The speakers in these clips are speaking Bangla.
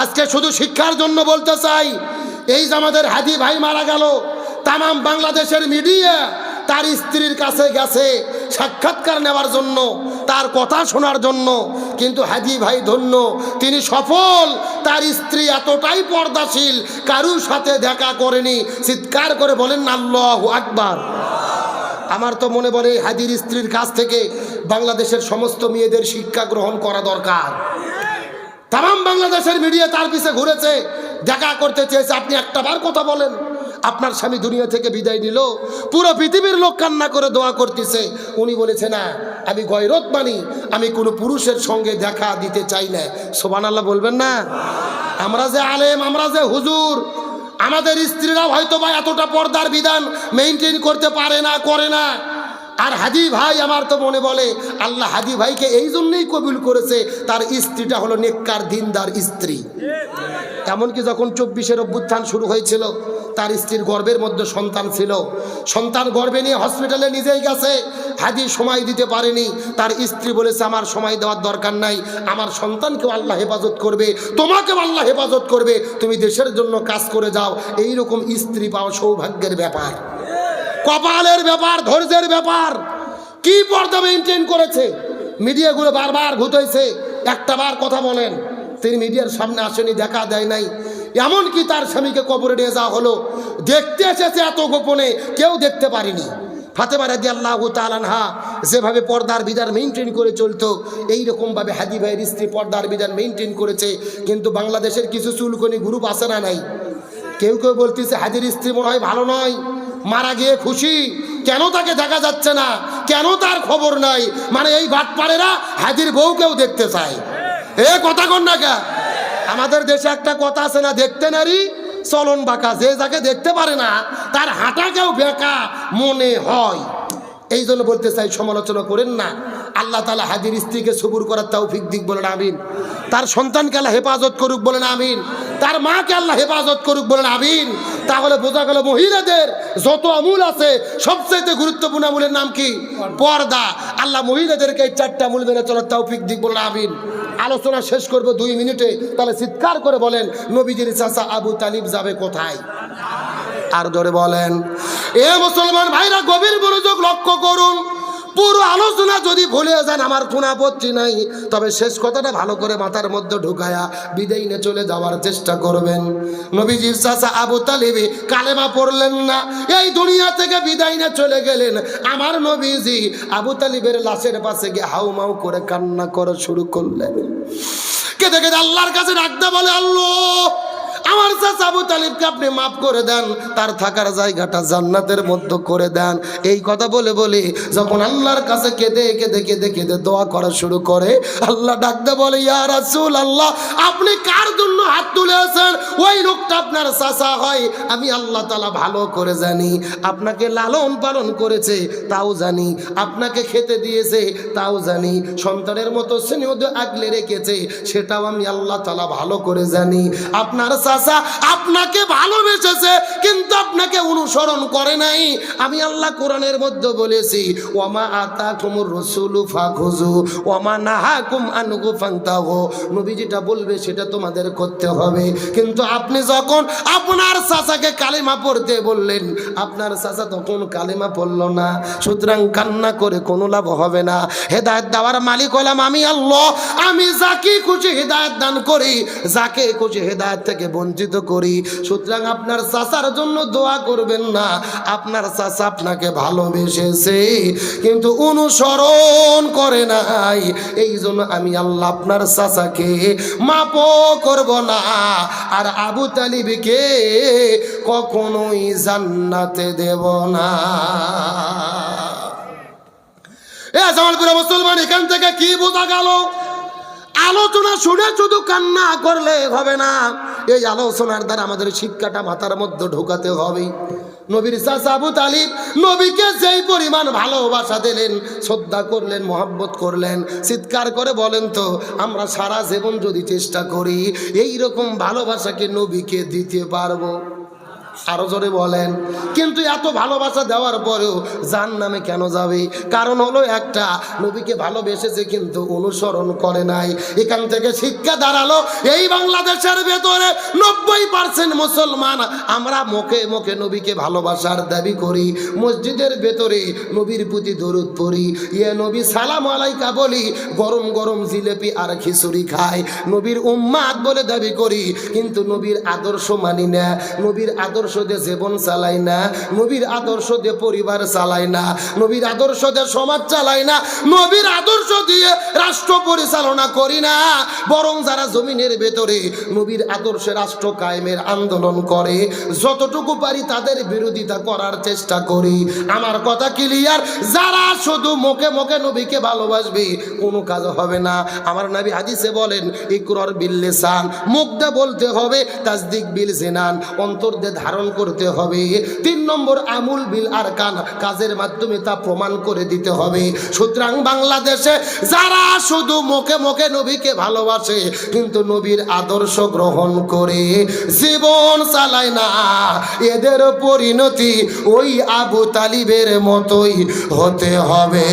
আজকে শুধু শিক্ষার জন্য বলতে চাই, এই যে আমাদের হাদি ভাই মারা গেল, তামাম বাংলাদেশের মিডিয়া তার স্ত্রীর কাছে গেছে সাক্ষাৎকার নেওয়ার জন্য, তার কথা শোনার জন্য। কিন্তু হাদি ভাই ধন্য, তিনি সফল। তার স্ত্রী এতটাই পর্দাশীল, কারুর সাথে দেখা করেনি। চিৎকার করে বলেন আল্লাহু আকবার। আমার তো মনে পড়ে হাদির স্ত্রীর কাছ থেকে বাংলাদেশের সমস্ত মেয়েদের শিক্ষা গ্রহণ করা দরকার। তামাম বাংলাদেশের মিডিয়া তার পিছে ঘুরেছে, দেখা করতে চেয়েছে। আপনি একটাবার কথা বলেন, আপনার স্বামী দুনিয়া থেকে বিদায় নিল, পুরো পৃথিবীর লোক কান্না করে দোয়া করতেছে। উনি বলেছে না, আমি গয়রত মানি, আমি কোনো পুরুষের সঙ্গে দেখা দিতে চাই না। সুবহানাল্লাহ বলবেন না? আমরা যে আলেম, আমরা যে হুজুর, আমাদের স্ত্রীরাও হয়তো বা এতটা পর্দার বিধান মেইনটেইন করতে পারে না, করে না। আর হাদি ভাই আমার তো মনে বলে, আল্লাহ হাদি ভাইকে এই জন্যই কবুল করেছে, তার স্ত্রীটা হলো নেককার দিনদার স্ত্রী। এমনকি যখন 24-এর অভ্যুত্থান শুরু হয়েছিল, তার স্ত্রীর গর্ভের মধ্যে সন্তান ছিল, সন্তান গর্ভে নিয়ে হসপিটালে নিজেই গেছে, হাদি সময় দিতে পারেনি। তার স্ত্রী বলেছে, আমার সময় দেওয়ার দরকার নাই, আমার সন্তানকেও আল্লাহ হেফাজত করবে, তোমাকেও আল্লাহ হেফাজত করবে, তুমি দেশের জন্য কাজ করে যাও। এইরকম স্ত্রী পাওয়া সৌভাগ্যের ব্যাপার, কপালের ব্যাপার, ধৈর্যের ব্যাপার। কি পর্দা মেনটেন করেছে, মিডিয়াগুলো বারবার ঘুরতেছে, একটা বার কথা বলেন, তিনি মিডিয়ার সামনে আসেনি, দেখা দেয় নাই। এমনকি তার স্বামীকে কবরে নিয়ে যাওয়া হলো, দেখতে এসেছে এত গোপনে, কেউ দেখতে পারেনি। ফাতেমা রাদিয়াল্লাহু তাআলা আনহা যেভাবে পর্দার বিধান মেনটেন করে চলতো, এইরকমভাবে হাদি ভাইয়ের স্ত্রী পর্দার বিধান মেনটেন করেছে। কিন্তু বাংলাদেশের কিছু চুলকনি গ্রুপ আছে না নাই, কেউ কেউ বলতেছে হাদির স্ত্রী মনে হয় ভালো নয়, মারা গিয়ে খুশি, কেন তাকে দেখা যাচ্ছে না, কেন তার খবর নাই। মানে এই বাটপাড়েরা হাদির বউকেও দেখতে চায়। এ কথা কন না কে? আমাদের দেশে একটা কথা আছে না, দেখতে নারী চলন বাঁকা, যে যাকে দেখতে পারে না তার হাঁটাকেও বেঁকা মনে হয়। এই জন্য বলতে চাই, সমালোচনা করেন না। আল্লাহ তাআলা হাদির স্ত্রীকে সবুর করার তৌফিক দিক, বলেন আমিন। তার সন্তানকে আল্লাহ হেফাজত করুক, বলেন আমিন। তার মাকে আল্লাহ হেফাজত করুক, বলেন আমিন। তাহলে বোঝা গেল মহিলাদের যত আমূল আছে, সবচেয়ে গুরুত্বপূর্ণ আমূলের নাম কি? পর্দা। আল্লাহ মহিলাদেরকে এই 4টা আমূল মেনে চলার তৌফিক দিক, বলেন আমিন। আলোচনা শেষ করবো 2 মিনিটে, তাহলে চিৎকার করে বলেন, নবীজির চাচা আবু তালিব যাবে কোথায়? আর ধরে বলেন, এ মুসলমান ভাইরা, গভীর মনোযোগ লক্ষ্য করুন। পুরো আলোচনা যদি ভুলে যান আমার কোনো আপত্তি নাই, তবে শেষ কথাটা ভালো করে মাথার মধ্যে ঢুকায়া বিদায় নিয়ে চলে যাওয়ার চেষ্টা করবেন। নবীজির চাচা আবু তালিব কালেমা পড়লেন না, এই দুনিয়া থেকে বিদায় নিয়ে চলে গেলেন। আমার নবীজি আবু তালিবের লাশের পাশে গিয়ে হাউমাউ করে কান্না করা শুরু করলেন। কেঁদে কেঁদে আল্লাহর কাছে ডাকতে বলে, আল্লাহ, আমার চাচা আবু তালিবকে আপনি মাফ করে দেন, তার থাকার জায়গাটা জান্নাতের মধ্যে করে দেন। এই কথা বলে বলে যখন আল্লাহর কাছে কেঁদে কেঁদে কেঁদে কেঁদে দোয়া করা শুরু করে, আল্লাহ ডাকতে বলে, ইয়া রাসূলুল্লাহ, আপনি কার জন্য হাত তুলেছেন? ওই লোকটা আপনার চাচা হয়। আমি আল্লাহ তাআলা ভালো করে জানি, আপনাকে লালন পালন করেছে তাও জানি, আপনাকে খেতে দিয়েছে তাও জানি, সন্তানের মতো স্নেহ আগলে রেখেছে সেটাও আমি আল্লাহ তাআলা ভালো করে জানি। আপনার চাচা আপনাকে ভালোবেসেছে, কিন্তু আপনাকে অনুসরণ করে নাই। আমি আল্লাহ কোরআনের মধ্যে বলেছি, ওয়ামা আতাকুমুর রাসূলু ফাখুযু ওয়ামা নাহাকুম আনহু ফান্তাহু। নবী যেটা বলবে সেটা তোমাদের করতে হবে। কিন্তু আপনি যখন আপনার চাচাকে কালেমা পড়তে বললেন, আপনার চাচা তখন কালেমা পড়ল না। সুতরাং কান্না করে কোনো লাভ হবে না। হেদায়েত দেওয়ার মালিক হলাম আমি আল্লাহ। আমি যাকে খুশি হেদায়েত দান করি, যাকে খুশি হেদায়েত থেকে বঞ্চিত করি। সুতরাং আপনার চাচার জন্য দোয়া করবেন না। আপনার চাচা আপনাকে ভালোবেসেছে কিন্তু অনুসরণ করে নাই, এই জন্য আমি আল্লাহ আপনার চাচাকে মাফও করব না, আর আবু তালিবকে কখনোই জান্নাতে দেব না। এ জামালপুরে মুসলমান, এখান থেকে কি বোঝা গেল? আলোচনা শুনে শুধু কান্না করলে হবে না, এই আলোচনার দ্বারা আমাদের শিক্ষাটা মাথার মধ্যে ঢোকাতে হবে। নবীর চাচা আবু তালিব নবীকে যেই পরিমাণ ভালোবাসা দিলেন, শ্রদ্ধা করলেন, মহব্বত করলেন, চিৎকার করে বলেন তো, আমরা সারা জীবন যদি চেষ্টা করি এই রকম ভালোবাসাকে নবীকে দিতে পারবো? আরো জোরে বলেন। কিন্তু এত ভালোবাসা দেওয়ার পরেও জাহান্নামে কেন যাবে? কারণ হলো একটা, নবীকে ভালোবেসেছে কিন্তু অনুসরণ করে নাই। এখান থেকে শিক্ষা দাঁড়ালো, এই বাংলাদেশের ভেতরে 90% মুসলমান আমরা মুখে মুখে নবীকে ভালোবাসার দাবি করি, মসজিদের ভেতরে নবীর প্রতি দরুদ পড়ি, ইয়ে নবী সালাম আলাইকা বলি, গরম গরম জিলেপি আর খিচুড়ি খাই, নবীর উম্মাত বলে দাবি করি, কিন্তু নবীর আদর্শ মানি না, নবীর আদর্শ দিয়ে জীবন চালাই না, নবীর আদর্শ দিয়ে পরিবার চালাই না, নবীর আদর্শ দিয়ে সমাজ চালাই না, নবীর আদর্শ দিয়ে রাষ্ট্র পরিচালনা করি না। বরং যারা জমিনের ভেতরে নবীর আদর্শে রাষ্ট্র কায়েমের আন্দোলন করে, যতটুকু পারি তাদের বিরোধিতা করার চেষ্টা করি। আমার কথা ক্লিয়ার? যারা শুধু মুখে মুখে নবীকে ভালোবাসবে, কোনো কাজ হবে না। আমার নবী হাদিসে বলেন, ইকরার বিল লিসান, মুখ দিয়ে বলতে হবে, তাসদিক বিল জিনান, অন্তর দিয়ে ধারণ করতে হবে। 3 নম্বর আমুল বিল আরকান, কাজের মাধ্যমে তা প্রমাণ করে দিতে হবে। সুতরাং বাংলাদেশে যারা শুধু মুখে মুখে নবীকে ভালোবাসে কিন্তু নবীর আদর্শ গ্রহণ করে জীবন চালায় না, এদের পরিণতি ওই আবু তালিবের মতোই হতে হবে।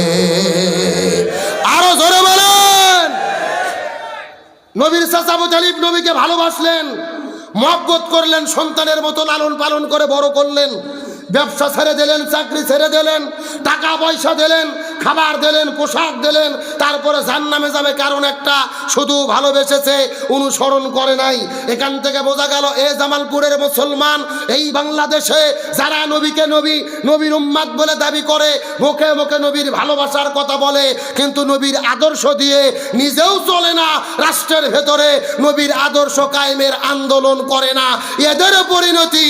আরো জোরে বলেন। নবীর চাচা আবু তালিব নবীকে ভালোবাসলেন, মহব্বত করলেন, সন্তানের মতো লালন পালন করে বড় করলেন, ব্যবসা ছেড়ে দিলেন, চাকরি ছেড়ে দিলেন, টাকা পয়সা দিলেন, খাবার দিলেন, পোশাক দিলেন, তারপরে জাহান্নামে যাবে। কারণ একটা, শুধু ভালোবেসেছে, অনুসরণ করে নাই। এখান থেকে বোঝা গেল, এ জামালপুরের মুসলমান, এই বাংলাদেশে যারা নবীকে নবীর উম্মাত বলে দাবি করে, মুখে মুখে নবীর ভালোবাসার কথা বলে, কিন্তু নবীর আদর্শ দিয়ে নিজেও চলে না, রাষ্ট্রের ভেতরে নবীর আদর্শ কায়েমের আন্দোলন করে না, এদের পরিণতি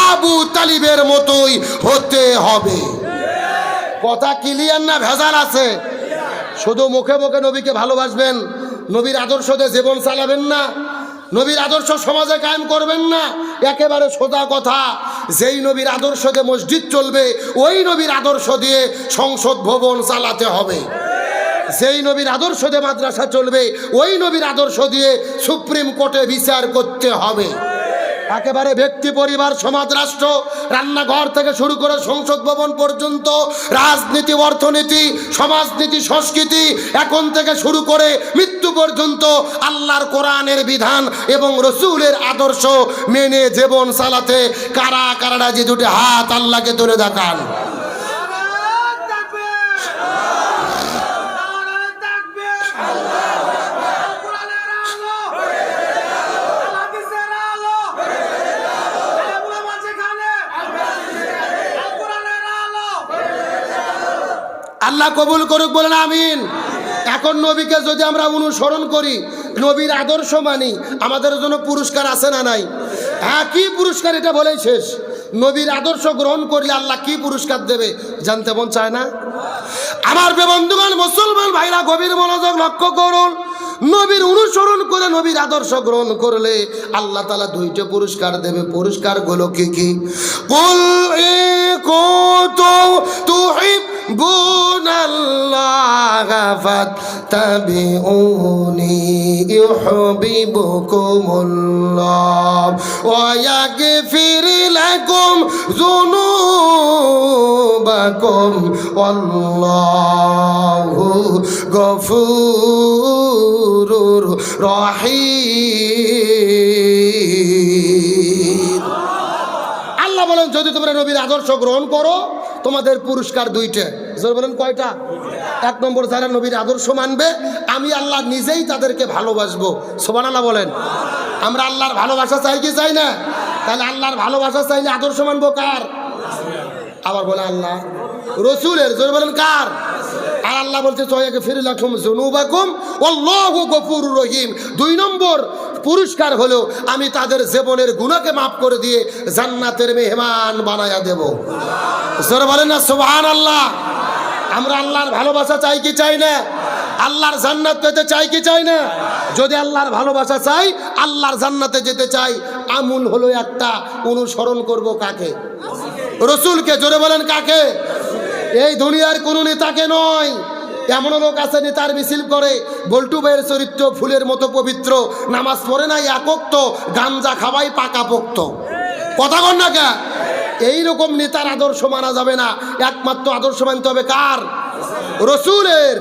আবু তালিবের মতোই হতে হবে। কথা ক্লিয়ার না ভেজাল আছে? শুধু মুখে মুখে নবীকে ভালোবাসবেন, নবীর আদর্শ দিয়ে জীবন চালাবেন না, নবীর আদর্শ সমাজে কায়েম করবেন না। একেবারে সোজা কথা, যেই নবীর আদর্শ দিয়ে মসজিদ চলবে, ওই নবীর আদর্শ দিয়ে সংসদ ভবন চালাতে হবে। যেই নবীর আদর্শ দিয়ে মাদ্রাসা চলবে, ওই নবীর আদর্শ দিয়ে সুপ্রিম কোর্টে বিচার করতে হবে। একেবারে ব্যক্তি, পরিবার, সমাজ, রাষ্ট্র, রান্নাঘর থেকে শুরু করে সংসদ ভবন পর্যন্ত, রাজনীতি, অর্থনীতি, সমাজনীতি, সংস্কৃতি, এখন থেকে শুরু করে মৃত্যু পর্যন্ত আল্লাহর কোরআনের বিধান এবং রসুলের আদর্শ মেনে জীবন চালাতে কারা কারা যে দুটি হাত আল্লাহকে তুলে দেখান। আল্লাহ কবুল করুক, বলেন আমিন। এখন নবীকে যদি আমরা অনুসরণ করি, নবীর আদর্শ মানি, আমাদের জন্য পুরস্কার আছে না নাই? হ্যাঁ, কি পুরস্কার এটা বলেই শেষ। নবীর আদর্শ গ্রহণ করলে আল্লাহ কি পুরস্কার দেবে জানতে মন চায় না? আমার বন্ধুগণ, মুসলমান ভাইরা, গভীর মনোযোগ লক্ষ্য করুন। নবীর অনুসরণ করে নবীর আদর্শ গ্রহণ করলে আল্লাহ তাআলা 2টা পুরস্কার দেবে। পুরস্কারগুলো কি কি? কুল ইন কুনতুম তুহিব্বুনাল্লাহা ফাত্তাবিউনি ইউহিব্বুকুমুল্লাহ ওয়া ইয়াগফির লাকুম যুনুবাকুম ওয়াল্লাহু গফুরুর রহিম। আল্লাহ বলেন, যদি তোমরা নবীর আদর্শ গ্রহণ করো, তোমাদের পুরস্কার 2টা। জোরে বলেন, কয়টা? 1 নম্বর, যারা নবীর আদর্শ মানবে, আমি আল্লাহ নিজেই তাদেরকে ভালোবাসবো। সুবহানাল্লাহ বলেন। আমরা আল্লাহর ভালোবাসা চাই কি চাই না? তাহলে আল্লাহর ভালোবাসা চাইলে আদর্শ মানবো কার? আবার বলে আল্লাহ রসুলের। জোরে বলেন, কার? আর আল্লাহ বলছে, ওয়াগফির লাকুম যুনুবাকুম ওয়াল্লাহু গফুরুর রহিম। 2 নম্বর পুরস্কার হলো, আমি তাদের জীবনের গুনাহকে মাফ করে দিয়ে জান্নাতের মেহমান বানায়া দেব। জোরে বলেন না সুবহানাল্লাহ। আমরা আল্লাহর ভালোবাসা চাই কি চাই না? আল্লাহর জান্নাত পেতে চাই কি চাই না? যদি আল্লাহর ভালোবাসা চাই, আল্লাহর জান্নাতে যেতে চাই, আমল হলো একটা, অনুসরণ করব কাকে? রসুলকে। জোরে বলেন, কাকে? এই দুনিয়ার কোনো নেতাকে নয়। এমন লোক আছে নেতার মিছিল করে, বল্টু ভাইয়ের চরিত্র ফুলের মতো পবিত্র, নামাজ পড়ে না, একক্ত, গাঞ্জা খাওয়াই পাকা পোক্ত। কথা কন না কে? এইরকম নেতার আদর্শ মানা যাবে না, একমাত্র আদর্শ মানতে হবে কার? রসুলের।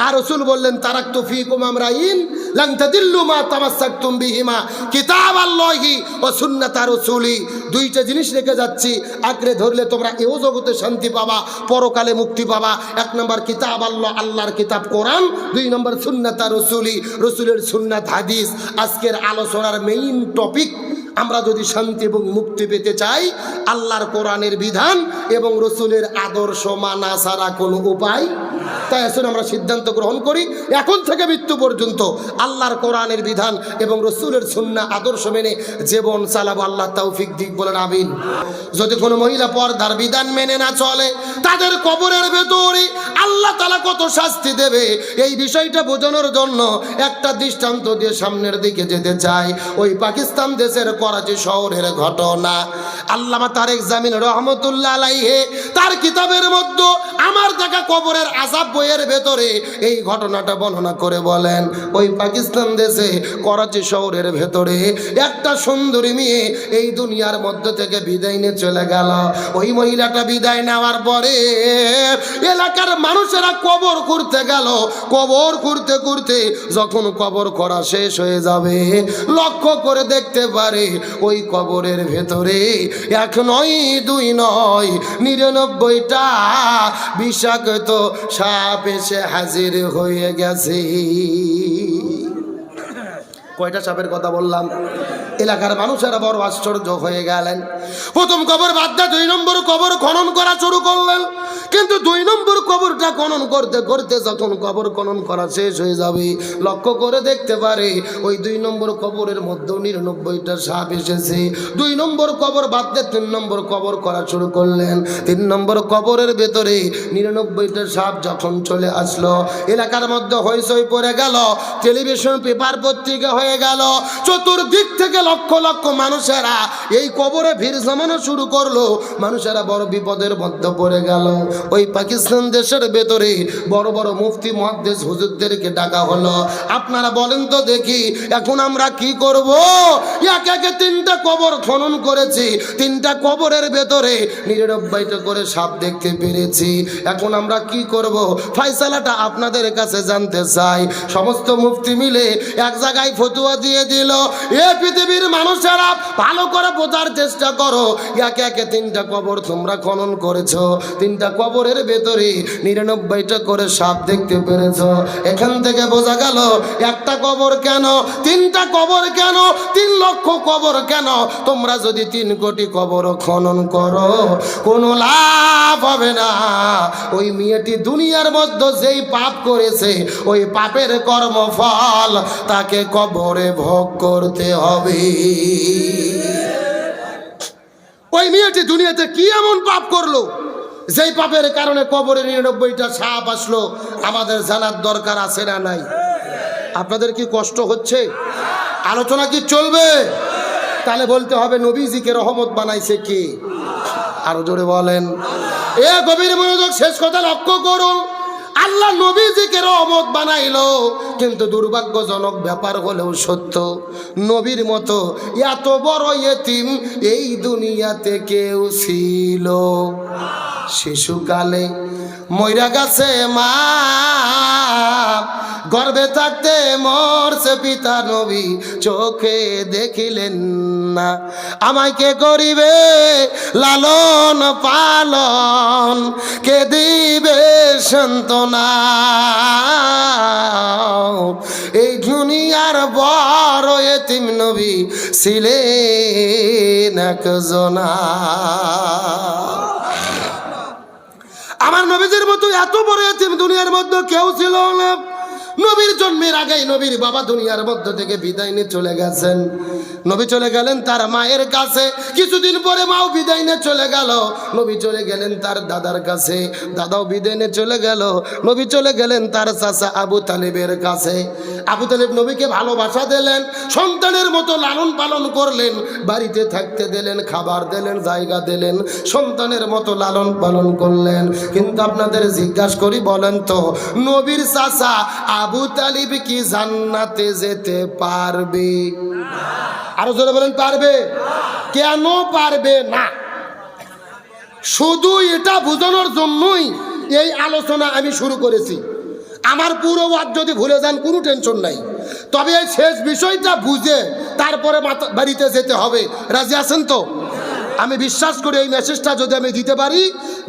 আর রসুল বললেন তারাকতু ফীকুম আমরাইন লান তাদিল্লু মা তামাসসাকতুম বিহিমা কিতাবাল্লাহি ওয়া সুন্নাতা রাসূলি। দুইটা জিনিস রেখে যাচ্ছি, আঁকড়ে ধরলে তোমরা এও জগতে শান্তি পাবা, পরকালে মুক্তি পাবা। এক নম্বর কিতাব আল্লাহ, আল্লাহর কিতাব কোরআন। দুই নম্বর সুন্নাতা রাসূলি, রসুলের সুন্নাত হাদিস। আজকের আলোচনার মেইন টপিক, আমরা যদি শান্তি এবং মুক্তি পেতে চাই, আল্লাহর কোরআনের বিধান এবং রসুলের আদর্শ মানা ছাড়া কোনো উপায়। তাই আসুন আমরা সিদ্ধান্ত গ্রহণ করি, এখন থেকে মৃত্যু পর্যন্ত আল্লাহর কোরআনের বিধান এবং রসুলের সুন্নাহ আদর্শ মেনে জীবন চালাবো। আল্লাহ তৌফিক দিক, বলেন আমিন। যদি কোনো মহিলা পর্দার বিধান মেনে না চলে, তাদের কবরের ভেতরে আল্লাহ তাআলা কত শাস্তি দেবে, এই বিষয়টা বোঝানোর জন্য একটা দৃষ্টান্ত দিয়ে সামনের দিকে যেতে চাই। ওই পাকিস্তান দেশের করাচি শহরের ঘটনা। আল্লামা তারেক জামিল রহমতুল্লাহ আলাইহি তার কিতাবের মধ্যে আমার দেখা কবরের আযাব বইয়ের ভেতরে এই ঘটনাটা বর্ণনা করে বলেন, ওই পাকিস্তান দেশে করাচি শহরের ভেতরে একটা সুন্দরী মেয়ে এই দুনিয়ার মধ্যে থেকে বিদায় নিয়ে চলে গেল। ওই মহিলাটা বিদায় নেওয়ার পরে এলাকার মানুষেরা কবর খুঁড়তে গেল। কবর খুঁড়তে খুঁড়তে যখন কবর করা শেষ হয়ে যাবে, লক্ষ্য করে দেখতে পারে ওই কবরের ভেতরে এক নয়, দুই নয়, 99টা বিষাক্ত সাপ এসে হাজির হয়ে গেছে। কয়টা সাপের কথা বললাম? এলাকার মানুষেরা বড় আশ্চর্য হয়ে গেলেন। প্রথম কবর বাদ দিয়ে 2 নম্বর কবর খনন করা শুরু করলেন। কিন্তু 2 নম্বর কবরটা খনন করতে করতে যখন কবর খনন করা শেষ হয়ে যাবে, লক্ষ্য করে দেখতে পারে ওই 2 নম্বর কবরের মধ্যে 99টা সাপ এসেছে। 2 নম্বর কবর বাদ দিয়ে 3 নম্বর কবর করা শুরু করলেন। 3 নম্বর কবরের ভেতরে 99টা সাপ যখন চলে আসলো, এলাকার মধ্যে হইচই পড়ে গেল, টেলিভিশন পেপার পত্রিকা হয়ে গেল। চতুর্দিক থেকে লক্ষ লক্ষ মানুষেরা এই কবরে ভিড় জমানো শুরু করলো। মানুষেরা বড় বিপদের মধ্যে পড়ে গেল। ওই পাকিস্তান দেশের ভেতরে বড় বড় মুফতি মুহাদ্দিস হুজুরদেরকে ডাকা হলো। আপনারা বলেন তো দেখি, এখন আমরা কি করব? একে একে 3টা কবর খনন করেছি, 3টা কবরের ভেতরে 99টা করে সাপ দেখতে পেরেছি। এখন আমরা কি করব? ফয়সালাটা আপনাদের কাছে জানতে চাই। সমস্ত মুফতি মিলে এক জায়গায় ফতোয়া দিয়ে দিল, এ পৃথিবীর মানুষেরা ভালো করে বোঝার চেষ্টা করো। একে একে 3টা কবর তোমরা খনন করেছো, 3টা কবরের ভেতরে 99টা করে সাপ দেখতে পেরেছো। এখান থেকে বোঝা গেল একটা কবর কেন, 3টা কবর কেন, 3 লক্ষ কবর কেন? তোমরা যদি 3 কোটি কবর খনন করো, কোনো লাভ হবে না। ওই মেয়েটি দুনিয়ার মধ্যে যেই পাপ করেছে, ওই পাপের কর্মফল তাকে কবরে ভোগ করতে হবে। ওই মেয়েটি দুনিয়াতে কি এমন পাপ করলো যেই পাপের কারণে কবরে 99টা সাপ আসলো? আমাদের জানার দরকার আছে না নাই? আপনাদের কি কষ্ট হচ্ছে? আলোচনা কি চলবে? তাহলে বলতে হবে নবীজিকে রহমত বানাইছে কে? আরো জোরে বলেন। এ গভীর মনোযোগ, শেষ কথা লক্ষ্য করুন। আল্লাহ নবীজিকে রহমত বানাইলো, কিন্তু দুর্ভাগ্যজনক ব্যাপার হলেও সত্য, নবীর মতো এত বড় ইতিম এই দুনিয়াতে কেউ ছিল? শিশুকালে মইরা গেছে মা, গর্ভে থাকতে মরছে পিতা, নবী চোখে দেখিলেন না। আমায় কে করিবে লালন পালন, কে দিবে সান্ত্বনা? এই দুনিয়ার বড় ইতিম নবী ছিলেন একজনা। আমার নবীদের মতো এত বড় ইতিম দুনিয়ার মধ্যে কেউ ছিল না। নবীর জন্মের আগেই নবীর বাবা দুনিয়ার মধ্য থেকে বিদায় নিয়ে চলে গেছেন। নবী চলে গেলেন তার মায়ের কাছে, কিছুদিন পরে মাও বিদায় নিয়ে চলে গেল। নবী চলে গেলেন তার দাদার কাছে, দাদাও বিদায় নিয়ে চলে গেল। নবী চলে গেলেন তার চাচা আবু তালেবের কাছে। আবু তালেব নবীকে ভালোবাসা দিলেন, সন্তানের মতো লালন পালন করলেন, বাড়িতে থাকতে দিলেন, খাবার দিলেন, জায়গা দিলেন, সন্তানের মতো লালন পালন করলেন। কিন্তু আপনাদের জিজ্ঞাসা করি, বলেন তো নবীর চাচা আবু তালিব কি জান্নাতে যেতে পারবে? আরো জোরে বলেন, পারবে? কেন পারবে না? শুধু এটা বোঝানোর জন্যই এই আলোচনা আমি শুরু করেছি। আমার পুরো ওয়াজ যদি ভুলে যান কোনো টেনশন নাই, তবে এই শেষ বিষয়টা বুঝে তারপরে বাড়িতে যেতে হবে। রাজি আছেন তো? আমি বিশ্বাস করি এই মেসেজটা যদি আমি দিতে পারি,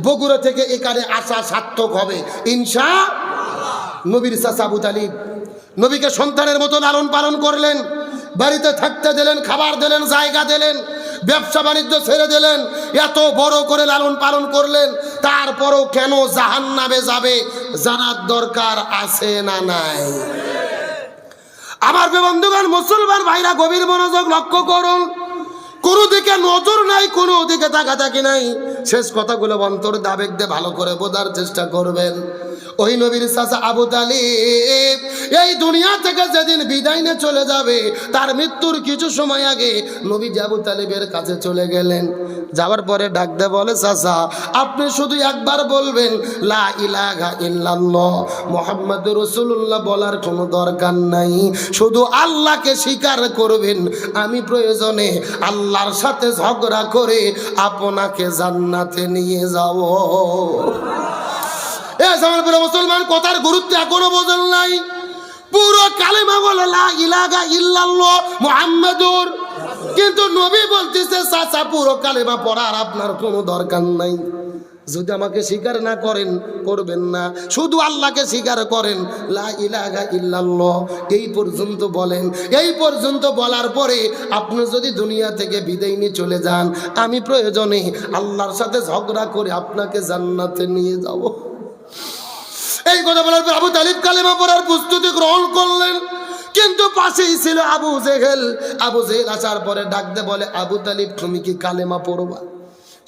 বগুড়া থেকে এখানে আসা সার্থক হবে ইনশাআল্লাহ। নবীর চাচা আবু তালিব নবীকে সন্তানের মতো লালন পালন করলেন, বাড়িতে থাকতে দিলেন, খাবার দিলেন, জায়গা দিলেন, ব্যবসা বাণিজ্য ছেড়ে দিলেন, এত বড় করে লালন পালন করলেন। তারপরও কেন জাহান্নামে যাবে জানার দরকার আছে না নাই? আমার বন্ধুগণ, মুসলমান ভাইরা, গভীর মনোযোগ লক্ষ্য করুন। কোনো দিকে নজর নাই, কোনো দিকে তাকাতাকি নাই। শেষ কথাগুলো অন্তর আবেগ দিয়ে ভালো করে বোঝার চেষ্টা করবেন। ওই নবীর চাচা আবু তালিব এই দুনিয়া থেকে যেদিন বিদায় নিয়ে চলে যাবে, তার মৃত্যুর কিছু সময় আগে নবী আবু তালিবের কাছে চলে গেলেন। যাওয়ার পরে ডাক দিয়ে বলে, চাচা আপনি শুধু একবার বলবেন লা ইলাহা ইল্লাল্লাহ মুহাম্মাদুর রাসূলুল্লাহ, বলার কোনো দরকার নাই, শুধু আল্লাহকে স্বীকার করবেন। আমি প্রয়োজনে আল্লাহর সাথে ঝগড়া করে আপনাকে জান্নাতে নিয়ে যাব। মুসলমান, কথার গুরুত্ব এখনো বোঝেন নাই। পুরো কালেমা বলে লা ইলাহা ইল্লাল্লাহ মুহাম্মাদুর, কিন্তু নবী বলতেছে চাচা পুরো কালেমা পড়ার আপনার কোনো দরকার নাই। যদি আমাকে স্বীকার না করেন, করবেন না, শুধু আল্লাহকে স্বীকার করেন, লা ইলাহা ইল্লাল্লাহ এই পর্যন্ত বলেন। এই পর্যন্ত বলার পরে আপনি যদি দুনিয়া থেকে বিদায় নিয়ে চলে যান, আমি প্রয়োজনে আল্লাহর সাথে ঝগড়া করে আপনাকে জান্নাতে নিয়ে যাব। এই কথা বলার পর আবু তালিব কালেমা পড়ার প্রস্তুতি গ্রহণ করলেন, কিন্তু পাশেই ছিল আবু জেহেল। আবু জেহেল আসার পরে ডাকতে বলে, আবু তালিব তুমি কি কালেমা পড়বা?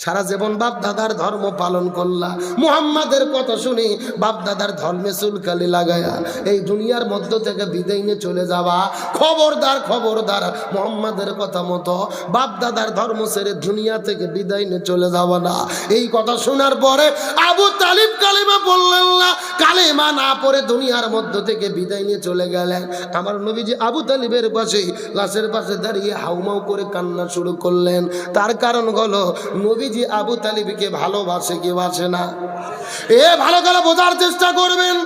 সারা জীবন বাপ দাদার ধর্ম পালন করলা, মুহাম্মাদের কথা শুনে বাপ দাদার ধর্মে চুলকালি লাগায়া এই দুনিয়ার মধ্য থেকে বিদায় নিয়ে চলে যাবা। খবরদার খবরদার, মুহাম্মাদের কথা মতো বাপ দাদার ধর্ম ছেড়ে দুনিয়া থেকে বিদায় নিয়ে চলে যাবা না। এই কথা শোনার পরে আবু তালিব কালেমা বললেন না, কালেমা না পড়ে দুনিয়ার মধ্য থেকে বিদায় নিয়ে চলে গেলেন। আমার নবীজি আবু তালিবের পাশে, লাশের পাশে দাঁড়িয়ে হাউমাউ করে কান্না শুরু করলেন। তার কারণ হলো নবী আবু তালিবকে ভালোবাসে কি বাসে না? ভালো করে বোঝার চেষ্টা করবেন।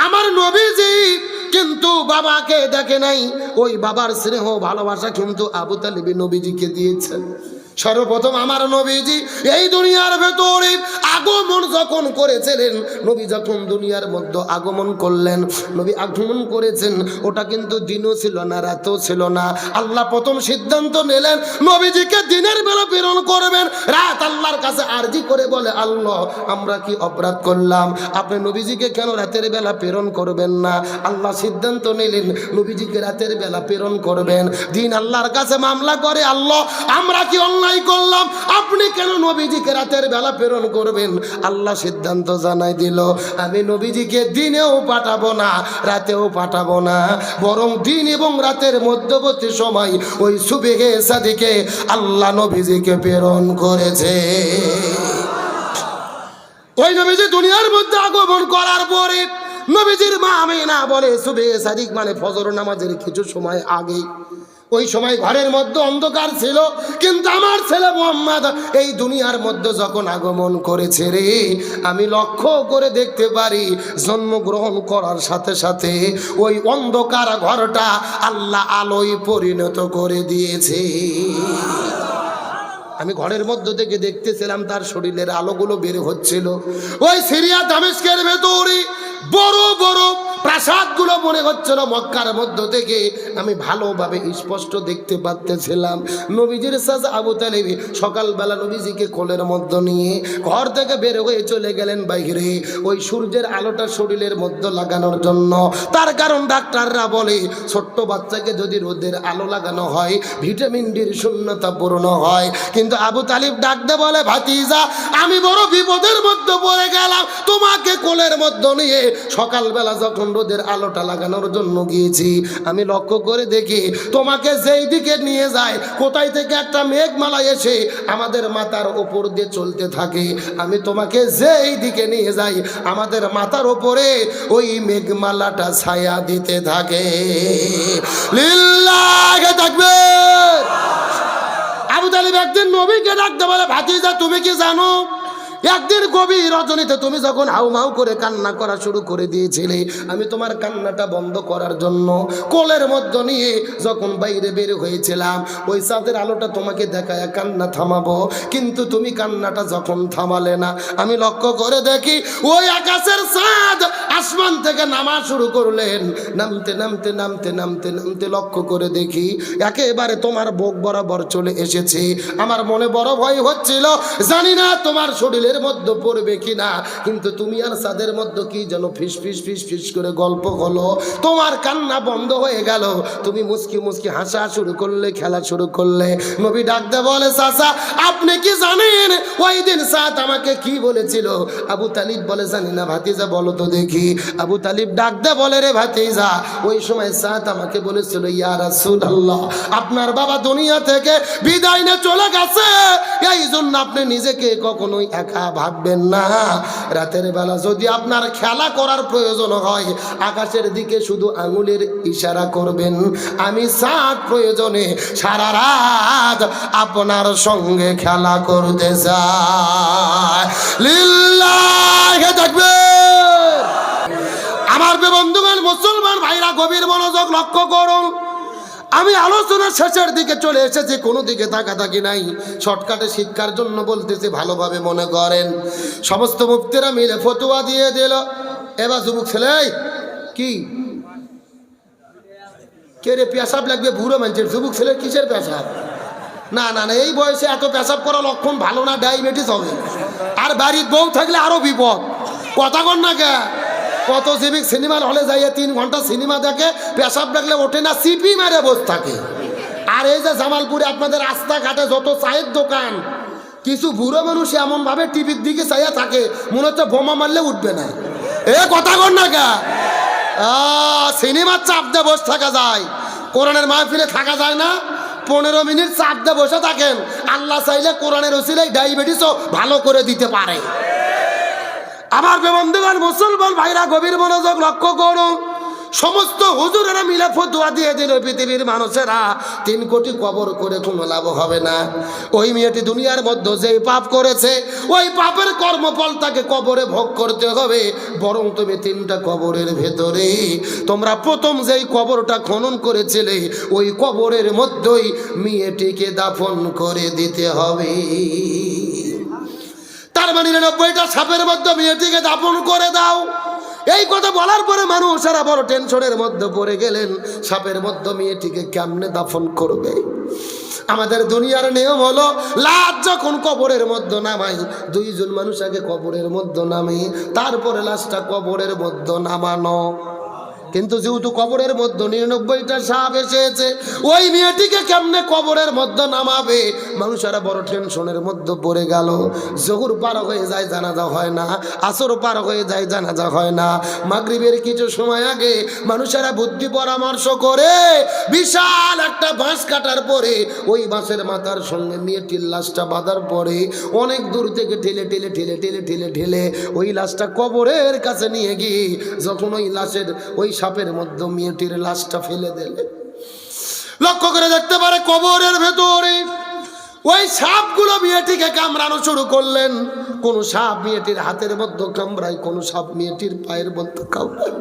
আমার নবীজি কিন্তু বাবাকে দেখে নাই, ওই বাবার স্নেহ ভালোবাসা কিন্তু আবু তালিব নবীজিকে দিয়েছেন। সর্বপ্রথম আমার নবীজি এই দুনিয়ার ভেতরে আগমন যখন করেছিলেন, নবী যখন দুনিয়ার মধ্যে আগমন করলেন, নবী আগমন করেছেন, ওটা কিন্তু দিনও ছিল না, রাতও ছিল না। আল্লাহ প্রথম সিদ্ধান্ত নিলেন নবীজিকে দিনের বেলা প্রেরণ করবেন। রাত আল্লাহর কাছে আরজি করে বলে, আল্লাহ আমরা কি অপরাধ করলাম, আপনি নবীজিকে কেন রাতের বেলা প্রেরণ করবেন না? আল্লাহ সিদ্ধান্ত নিলেন নবীজিকে রাতের বেলা প্রেরণ করবেন। দিন আল্লাহর কাছে মামলা করে, আল্লাহ আমরা কি অন্যায় করলাম, আপনি কেন নবীজিকে রাতের বেলা প্রেরণ করবেন? আল্লাহ সিদ্ধান্ত জানাই দিল, আমি নবীজিকে দিনেও পাঠাবো না, রাতেও পাঠাবো না, বরং দিন এবং রাতের মধ্যবর্তী সময় ওই সুবহে সাদিকে আল্লাহ নবীজিকে প্রেরণ করেছে। ওই নবীজি দুনিয়ার মধ্যে আগমন করার পরে নবীজির মা আমিনা বলে, সুবহে সাদিক মানে ফজর নামাজের কিছু সময় আগে। ওই সময় ঘরের মধ্যে অন্ধকার ছিল, কিন্তু আমার ছেলে মুহাম্মদ এই দুনিয়ার মধ্যে যখন আগমন করেছে রে, আমি লক্ষ্য করে দেখতে পারি জন্মগ্রহণ করার সাথে সাথে ওই অন্ধকার ঘরটা আল্লাহ আলোয় পরিণত করে দিয়েছে। আমি ঘরের মধ্য থেকে দেখতেছিলাম তার শরীরের আলোগুলো বের হচ্ছিল। ওই সিরিয়া দামেস্কের ভেতরে বড় বড় প্রাসাদগুলো মনে হচ্ছিল মক্কার মধ্য থেকে আমি ভালোভাবে স্পষ্ট দেখতে পাচ্ছিলাম। নবীজির চাচা আবু তালিব সকালবেলা নবীজিকে কোলের মধ্যে নিয়ে ঘর থেকে বের হয়ে চলে গেলেন বাইরে, ওই সূর্যের আলোটা শরীরের মধ্যে লাগানোর জন্য। তার কারণ ডাক্তাররা বলে ছোট্ট বাচ্চাকে যদি রোদের আলো লাগানো হয় ভিটামিন ডির শূন্যতা পূর্ণ হয়। কিন্তু আবু তালিব ডাকতে বলে, ভাতিজা আমি বড় বিপদের মধ্যে পড়ে গেলাম, তোমাকে কোলের মধ্যে নিয়ে সকালবেলা যখন রোদের আলোটা লাগানোর জন্য গিয়েছি, আমি লক্ষ্য করে দেখি তোমাকে যেই দিকে নিয়ে যায় কোথায় থেকে একটা মেঘমালা এসে আমাদের মাথার ওপর দিয়ে চলতে থাকে। আমি তোমাকে যেই দিকে নিয়ে যাই আমাদের মাথার ওপরে ওই মেঘমালাটা ছায়া দিতে থাকে। লিল্লাহি তাকবীর। আবু তালিব একদিন নবীকে ডাকতে বলে, ভাতিজা তুমি কি জানো একদিন গভীর রজনীতে তুমি যখন হাউমাউ করে কান্না করা শুরু করে দিয়েছিলে, আমি তোমার কান্নাটা বন্ধ করার জন্য কোলের মধ্যে নিয়ে যখন বাইরে বের হয়েছিলাম, ওই চাঁদের আলোটা তোমাকে দেখায় কান্না থামাবো, কিন্তু তুমি কান্নাটা যখন থামালে না, আমি লক্ষ্য করে দেখি ওই আকাশের চাঁদ আসমান থেকে নামা শুরু করলেন। নামতে নামতে নামতে নামতে নামতে লক্ষ্য করে দেখি একেবারে তোমার বুক বরাবর চলে এসেছে। আমার মনে বড় ভয় হচ্ছিল, জানি না তোমার শরীরে মধ্যে পড়বে কিনা, কিন্তু তুমি আর সাদের মধ্যে কি যেন ফিস ফিস ফিস ফিস করে গল্প হলো, তোমার কান্না বন্ধ হয়ে গেল, তুমি মুস্কি মুস্কি হাসা শুরু করলে, খেলা শুরু করলে। নবী ডাকতে বলে, চাচা আপনি কি জানেন ওই দিন সাদ আমাকে কি বলেছিল? আবু তালিব বলে, জানি না। ভাতিজা বলো তো দেখি। আবু তালিব ডাকতে বলে, রে ভাতিজা, ওই সময় সাদ আমাকে বলেছিল, ইয়া রাসূলুল্লাহ, আপনার বাবা দুনিয়া থেকে বিদায় নিয়ে চলে গেছে, এই জন্য আপনি নিজেকে কখনোই একা ভাববেন না। রাতের বেলা যদি আপনার খেলা করার প্রয়োজন হয়, আকাশের দিকে শুধু আঙুলের ইশারা করবেন, আমি সাত প্রয়োজনে সারা রাত আপনার সঙ্গে খেলা করতে চাই। লিল্লাহি তাকবীর। আমার বন্ধুগণ, মুসলমান ভাইরা, গভীর মনোযোগ লক্ষ্য করুন। আমি আলোচনার শেষের দিকে চলে এসেছি, কোনো দিকে তাকাতাকি নাই, শর্টকাটে শিক্ষার জন্য বলতেছি, ভালোভাবে মনে করেন। সমস্ত মুফতিরা মিলে ফতোয়া দিয়ে দিল। এবার যুবক ছেলে কি কে রে, পেশাব লাগবে বুড়ো মানুষের, যুবক ছেলের কিসের পেশাব? না না না, এই বয়সে এত পেশাব করা লক্ষণ ভালো না, ডায়াবেটিস হবে। আর বাড়ির বউ থাকলে আরো বিপদ। কথা কন না কে? কত জীবিক সিনেমার হলে যাইয়ে 3 ঘন্টা সিনেমা দেখে, পেশাব ডাকলে ওঠে না, সিপি মেরে বসে থাকে। আর এই যে জামালপুরে আপনাদের রাস্তাঘাটে যত চায়ের দোকান, কিছু বুড়ো মানুষ এমন ভাবে টিভির দিকে চাইয়া থাকে, মনে হচ্ছে বোমা মারলে উঠবে না। এ কথা কন না কে? সিনেমার চাপ দিয়ে বসে থাকা যায়, কোরআনের মাহফিলে থাকা যায় না। 15 মিনিট চাপ দিয়ে বসে থাকেন, আল্লাহ চাইলে কোরআনের ওসিলায় ডায়াবেটিসও ভালো করে দিতে পারে। আমার বন্ধুগণ, মুসলমান ভাইরা, গভীর মনোযোগ লক্ষ্য করুন। সমস্ত হুজুরেরা মিলে ফতোয়া দিয়ে দিল, পৃথিবীর মানুষেরা 3 কোটি কবর করে কোনো লাভ হবে না। ওই মেয়েটি দুনিয়ার মধ্যে যেই পাপ করেছে, ওই পাপের কর্মফল তাকে কবরে ভোগ করতে হবে। বরং তুমি 3টা কবরের ভেতরে তোমরা প্রথম যেই কবরটা খনন করেছিলে, ওই কবরের মধ্যেই মেয়েটিকে দাফন করে দিতে হবে। তার মানে 90টা সাপের মধ্যে মেয়েটিকে দাফন করে দাও। এই কথা বলার পরে মানুষেরা বড় টেনশনের মধ্যে পড়ে গেলেন, সাপের মধ্যে মেয়েটিকে কেমনে দাফন করবে। আমাদের দুনিয়ার নিয়ম হলো, লাশ যখন কবরের মধ্যে নামাই, 2 জন মানুষ আগে কবরের মধ্যে নামে, তারপরে লাশটা কবরের মধ্যে নামানো। কিন্তু যেহেতু কবরের মধ্যে 99টা সাপ এসেছে, ওই মেয়েটিকে কেমনে কবরের মধ্যে নামাবে? মানুষেরা বড় টেনশনের মধ্যে পড়ে গেল। জোহর পার হয়ে যায়, জানাজা হয় না। আসর পার হয়ে যায়, জানাজা হয় না। মাগরিবের কিছু সময় আগে মানুষেরা বুদ্ধি পরামর্শ করে বিশাল একটা বাঁশ কাটার পরে, ওই বাঁশের মাথার সঙ্গে মেয়েটির লাশটা বাঁধার পরে অনেক দূর থেকে ঠেলে ঠেলে ঠেলে ঠেলে ঠেলে ঠেলে ওই লাশটা কবরের কাছে নিয়ে গিয়ে যখন ওই লাশের ওই সাপের মধ্যে মেয়েটির লাশটা ফেলে দিলে, লক্ষ্য করে দেখতে পারে কবরের ভেতরে ওই সাপগুলো মেয়েটিকে কামড়ানো শুরু করলেন। কোন সাপ মেয়েটির হাতের মধ্যে কামড়ায়, কোন সাপ মেয়েটির পায়ের মধ্যে কামড়ায়,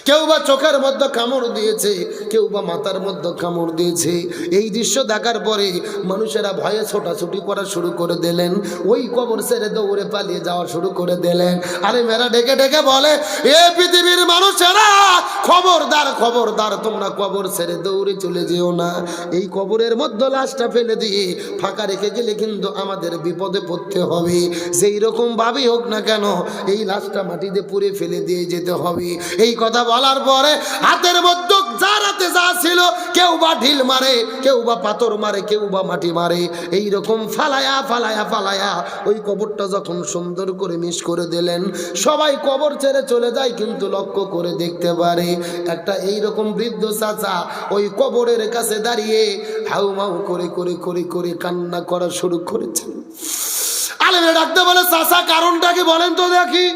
কেউ বা চোখের মধ্যে কামড় দিয়েছে, কেউ বা মাথার মধ্যে কামড় দিয়েছে। এই দৃশ্য দেখার পরে মানুষেরা ভয়ে ছোটাছুটি করা শুরু করে দিলেন, ওই কবর ছেড়ে দৌড়ে পালিয়ে যাওয়া শুরু করে দিলেন। আরে মেয়েরা ডেকে ডেকে বলে, এ পৃথিবীর মানুষেরা, খবরদার খবরদার, তোমরা কবর ছেড়ে দৌড়ে চলে যেও না। এই কবরের মধ্যে লাশটা ফেলে দিয়ে ফাঁকা রেখে গেলে কিন্তু আমাদের বিপদে পড়তে হবে। যেই রকম ভাবেই হোক না কেন, এই লাশটা মাটিতে পুড়ে ফেলে দিয়ে যেতে হবে। এই কথা বলার পরে হাতের মধ্যে যার হাতে যা ছিল, কেউ বা ঢিল মারে, কেউ বা পাথর মারে, কেউ বা মাটি মারে, এই রকম ফালায়া ফালায়া ফালায়া ওই কবরটা যখন সুন্দর করে মিশ করে দিলেন, সবাই কবর ছেড়ে চলে যায়। কিন্তু লক্ষ্য করে দেখতে পারে একটা এই রকম বৃদ্ধ চাচা ওই কবরের কাছে দাঁড়িয়ে হাউমাউ করে করে করে করে কান্না করা শুরু করেছেন। আলেমরা ডাকতে বলে, চাচা কারণটা কি বলেন তো দেখি।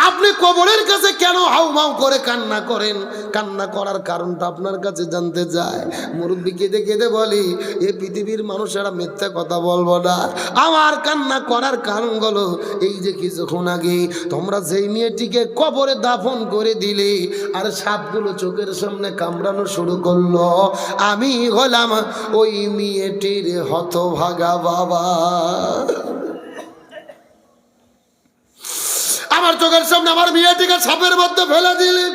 আপনি কবরের কাছে কেন হাউমাউ করে কান্না করেন? কান্না করার কারণটা আপনার কাছে জানতে চায়। মুরব্বী কেঁদে কেঁদে বলি, এ পৃথিবীর মানুষেরা মিথ্যা কথা বলবো না। আমার কান্না করার কারণ হলো এই যে কিছুক্ষণ আগে তোমরা যেই মেয়েটিকে কবরে দাফন করে দিলে আর সাপগুলো চোখের সামনে কামড়ানো শুরু করলো, আমি হলাম ওই মেয়েটির হতভাগা বাবা। আমার চোখের সামনে আমার মেয়েটিকে সাপের মধ্যে ফেলে দিলেন,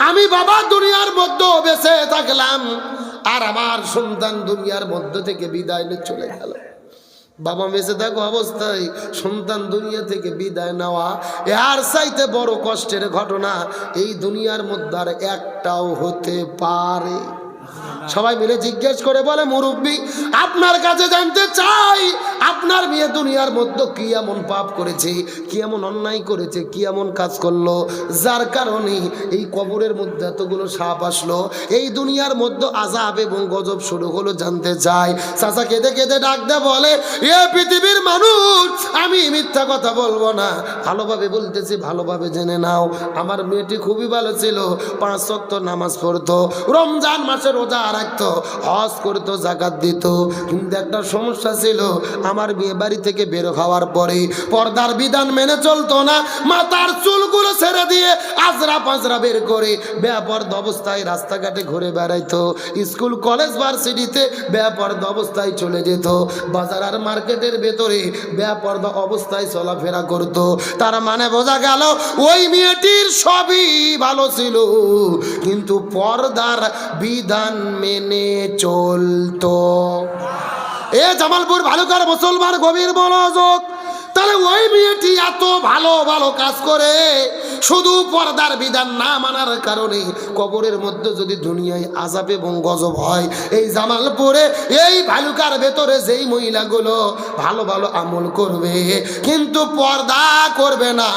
আমি বাবা দুনিয়ার মধ্যে বেঁচে থাকলাম আর আমার সন্তান দুনিয়ার মধ্য থেকে বিদায় নিয়ে চলে গেল। বাবা বেঁচে থাকা অবস্থায় সন্তান দুনিয়া থেকে বিদায় নেওয়া এর চাইতে বড় কষ্টের ঘটনা এই দুনিয়ার মধ্যে আর একটাও হতে পারে। সবাই মিলে জিজ্ঞেস করে বলে, মুরব্বী আপনার কাছে জানতে চাই আপনার মেয়ে দুনিয়ার মধ্যে কি এমন পাপ করেছে, কি এমন অন্যায় করেছে, কি এমন কাজ করলো যার কারণে এই কবরের মধ্যে এতগুলো সাপ আসলো, এই দুনিয়ার মধ্যে আযাব এবং গজব শুরু হলো, জানতে চাই। চাচা কেঁদে কেঁদে ডাক দে বলে, এ পৃথিবীর মানুষ, আমি মিথ্যা কথা বলবো না, ভালোভাবে বলতেছি, ভালোভাবে জেনে নাও। আমার মেয়েটি খুবই ভালো ছিল, 5 ওয়াক্ত নামাজ পড়তো, রমজান মাসে রোজা রাখতো, হজ করতো, যাকাত দিত। কিন্তু একটা সমস্যা ছিল, আমার বিয়ে বাড়ি থেকে বের হওয়ার পরে পর্দার বিধান মেনে চলতো না। মাথার চুলগুলো ছেড়ে দিয়ে আজরা পাজরা বের করে বেপরদা অবস্থায় রাস্তাঘাটে ঘুরে বেড়াইতো। স্কুল কলেজ ভার্সিটিতে বেপরদা অবস্থায় চলে যেত, বাজার আর মার্কেটের ভেতরে বেপরদা অবস্থায় চলাফেরা করতো। তার মানে বোঝা গেল ওই মেয়েটির সবই ভালো ছিল, কিন্তু পর্দার বিধান মেনে চলতো। এ জামালপুর ভালুকার মুসলমান গভীর মনোযোগ। তাহলে ওই মেয়েটি এত ভালো ভালো কাজ করে শুধু পর্দার বিধান না মানার কারণে কবরের মধ্যে যদি দুনিয়ায় আযাব এবং গজব হয়, এই জামালপুরে এই ভালুকার ভেতরে যেই মহিলাগুলো ভালো ভালো আমল করবে কিন্তু পর্দা করবে না,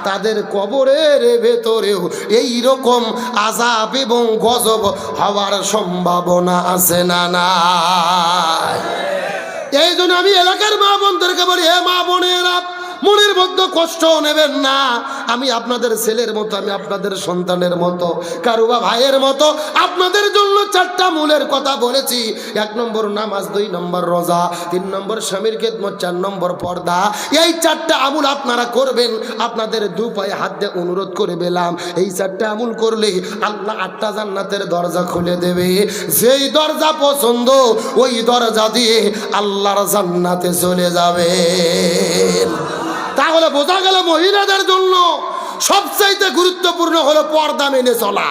তাদের কবরের ভেতরেও এই রকম আযাব এবং গজব হওয়ার সম্ভাবনা আছে না নাই? এই জন্য আমি এলাকার মা বোনদেরকে বলি, হে মা বোনেরা, মনের মধ্যে কষ্ট নেবেন না। আমি আপনাদের ছেলের মতো, আমি আপনাদের সন্তানের মতো, কারুবা ভাইয়ের মতো আপনাদের জন্য 4টা মূলের কথা বলেছি। 1 নম্বর নামাজ, 2 নম্বর রোজা, 3 নম্বর স্বামীর খেদমত, 4 নম্বর পর্দা। এই 4টা আমল আপনারা করবেন। আপনাদের 2 পায়ে হাত দিয়ে অনুরোধ করে পেলাম, এই 4টা আমল করলে আল্লাহ 8টা জান্নাতের দরজা খুলে দেবে। যেই দরজা পছন্দ ওই দরজা দিয়ে আল্লাহর জান্নাতে চলে যাবে। তাহলে বোঝা গেল মহিলাদের জন্য সবচাইতে গুরুত্বপূর্ণ হলো পর্দা মেনে চলা।